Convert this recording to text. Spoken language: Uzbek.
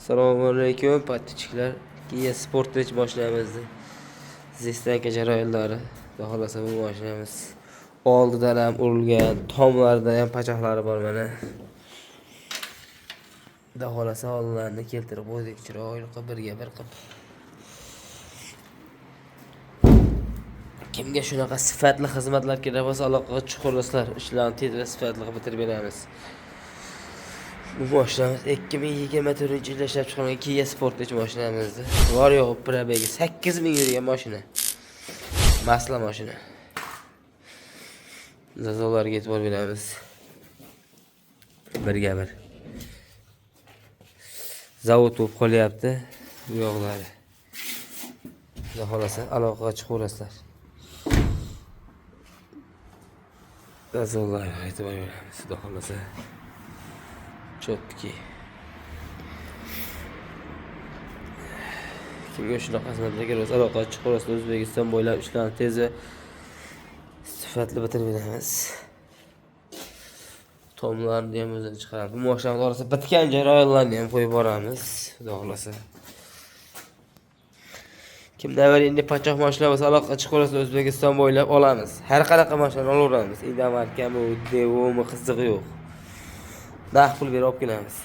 Assalomu alaykum pattichiklar. Kia Sportage boshlaymiz. Zestaka jarayonlari. Xudo xolasa bu boshlaymiz. Oldidan ham urilgan, tomlarida ham pachoqlari bor mana. Xudo xolasa oldinlarni keltirib qo'ydik, chiroyli qilib birga bir qilib. Kimga shunaqa sifatli xizmatlar kerak bo'lsa, aloqaga chiqarsizlar. Ishlarni tez va sifatli qilib bitirib beramiz. Bu mashinamiz 2024-yilda ishlab chiqarilgan Kia Sportage mashinamizdir. Bor yo'q probegi 8000 yurgan mashina. Masla mashina. Zazolarga e'tibor beramiz. Birga bir. Zavod bo'lib qolyapti. Bu yo'qlari. Xudo xolasa aloqaga chiqaverasizlar. Zazolarga e'tibor beramiz. Xudo xolasa. Chotki. Kimga shunaqa xizmatlar kerak bo'lsa aloqaga chiqaverasizlar. O'zbekiston bo'ylab ishlarni tez va sifatli bitirib beramiz. Tomlarni ham o'zini chiqaramiz. Bu mashinalar orasida bitgan jarayonlarni ham qo'yib boramiz. Xudo xolasa. Kimda var endi pachoq mashina bo'lsa aloqaga chiqaverasizlar. O'zbekiston bo'ylab olamiz. Har qanaqa mashina olaveramiz. Indamarkami, Devomi qizig'i yo'q. Naqd pul berib olib kelamiz.